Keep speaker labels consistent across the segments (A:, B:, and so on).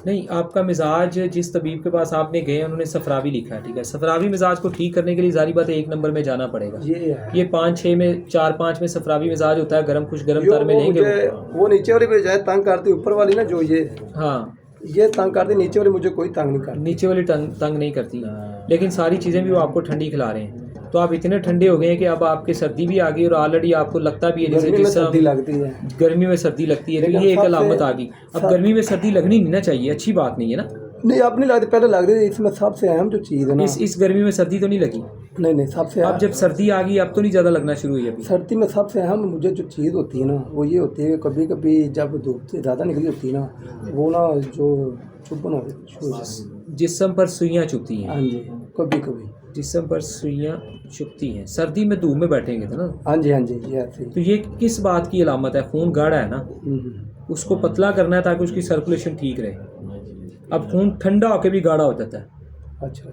A: नहीं, आपका मिजाज जिस तबीब के पास आपने गए उन्होंने सफरावी लिखा है, ठीक है। सफरावी मिजाज को ठीक करने के लिए जारी बात है 1 नंबर में जाना पड़ेगा। ये 5-6 में 4-5 में सफरावी मिजाज होता है, गर्म खुश गर्म तर में लेंगे
B: वो नीचे वाली बजाय तंग करती, ऊपर वाली ना जो
A: हाँ
B: ये तंग करती, नीचे वाली मुझे कोई तंग नहीं करती।
A: नीचे वाली तंग नहीं करती, लेकिन सारी चीज़ें भी वो आपको ठंडी खिला रहे हैं। तो आप इतने ठंडे हो गए हैं कि अब आपकी सर्दी भी आ गई और ऑलरेडी आपको लगता भी है जैसे
B: सर्दी लगती है,
A: गर्मी में सर्दी लगती है, तो ये एक अलामत आ गई। अब गर्मी में सर्दी लगनी नहीं ना चाहिए, अच्छी बात नहीं है ना।
B: नहीं अब नहीं लगती, पहले लगती थी। इसमें सबसे अहम जो चीज़ है ना,
A: इस गर्मी में सर्दी तो नहीं लगी।
B: नहीं सबसे
A: अब जब सर्दी आ गई अब तो नहीं ज़्यादा लगना शुरू हुई अभी।
B: सर्दी में सबसे अहम मुझे जो चीज़ होती है ना वो ये होती है कि कभी कभी जब धूप से ज़्यादा निकली होती है ना, वो ना जो चुभन हो
A: जिस्म पर सुइयाँ चुभती हैं।
B: हाँ जी, कभी कभी
A: जिस्म पर सुइयाँ चुभती हैं, सर्दी में धूप में बैठेंगे तो ना।
B: हाँ जी ये ऐसे।
A: तो ये किस बात की अलामत है? खून गाढ़ा है ना, उसको पतला करना है ताकि उसकी सर्कुलेशन ठीक रहे। अब खून ठंडा होकर भी गाढ़ा हो जाता है।
B: अच्छा,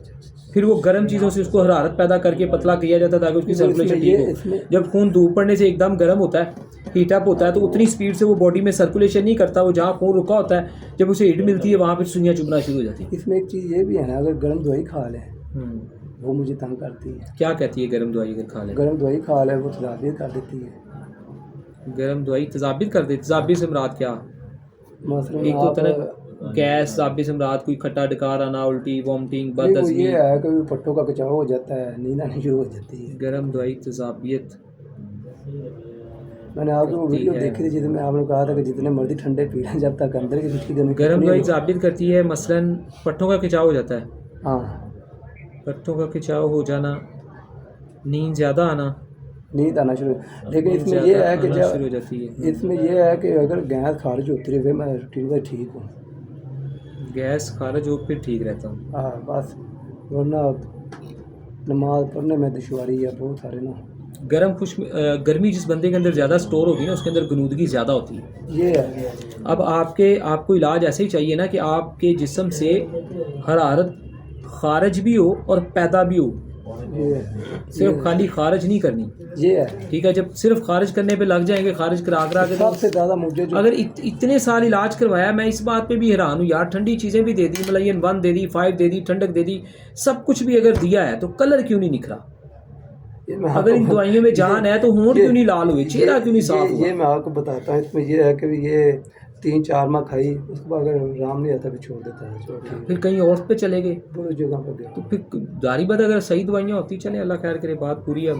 A: फिर वो गर्म चीज़ों से उसको हरारत पैदा करके पतला किया जाता है ताकि उसकी सर्कुलेशन ठीक हो। जब खून धूप पड़ने से एकदम गर्म होता है, हीट अप होता है, तो उतनी स्पीड से वो बॉडी में सर्कुलेशन नहीं करता। वो जहाँ खून रुका होता है, जब उसे हीट मिलती है वहाँ पर सुइयाँ चुभना शुरू हो जाती है।
B: इसमें एक चीज़ ये भी है ना, अगर गर्म दवाई खा लें वो मुझे तंग करती है।
A: क्या कहती है गर्म दवाई अगर खा लें?
B: गर्म दवाई खा लें वो तजाबियत कर देती है।
A: गर्म दवाई तजाबियत कर देती? तजाबियत से मुराद क्या? एक तो होता है गैस, तजाबियत से मुराद कोई खट्टा डकार आना, उल्टी, वॉमिटिंग, बदहज़मी।
B: ये है कि पट्टों का खिंचाव हो जाता है, नींद आनी शुरू हो जाती है।
A: गर्म दवाई तजाबियत।
B: मैंने आपकी वो वीडियो देखी थी जिसमें आपने कहा था कि जितने मर्जी ठंडे पी लें जब तक अंदर की
A: गर्म दवाई तजाबियत करती है। मसलन पट्टों का खिंचाव हो जाता है।
B: हाँ,
A: पट्टों का खिंचाव हो जाना, नींद ज़्यादा आना,
B: नींद आना शुरू। लेकिन इसमें ये है कि
A: शुरू हो जाती है।
B: इसमें ये है कि अगर गैस खारिज होती रहे मैं रूटीन ठीक हूँ।
A: गैस खारिज हो फिर ठीक रहता हूँ।
B: हाँ बस, वरना नमाज पढ़ने में दुश्वारी है बहुत सारे ना।
A: गर्मी जिस बंदे के अंदर ज़्यादा स्टोर होगी ना उसके अंदर गनूदगी ज़्यादा होती है।
B: ये है।
A: अब आपको इलाज ऐसे ही चाहिए ना कि आपके जिस्म से हरारत खारिज भी हो और पैदा भी हो। सिर्फ खाली खारिज नहीं करनी।
B: ये है
A: ठीक है। जब सिर्फ खारिज करने पे लग जाएंगे, खारिज करा के,
B: सबसे ज़्यादा मुझे
A: अगर इतने साल इलाज करवाया, मैं इस बात पे भी हैरान हूँ यार। ठंडी चीज़ें भी दे दी, मलायन 1 दे दी, 5 दे दी, ठंडक दे दी, सब कुछ भी अगर दिया है तो कलर क्यों नहीं निखरा? अगर इन दवाइयों में जान है तो होंठ क्यों नहीं लाल हुए, चेहरा क्यों नहीं साफ हुआ?
B: ये मैं आपको बताता हूँ। इसमें ये है कि ये 3-4 माह खाई, उसके बाद अगर आराम नहीं आता फिर छोड़ देता है।
A: फिर कहीं और पे चले गए,
B: बुरी जगह पर गया
A: तो फिर जारी बात अगर सही दवाइयाँ होती, चले अल्लाह खैर करे, बात पूरी है।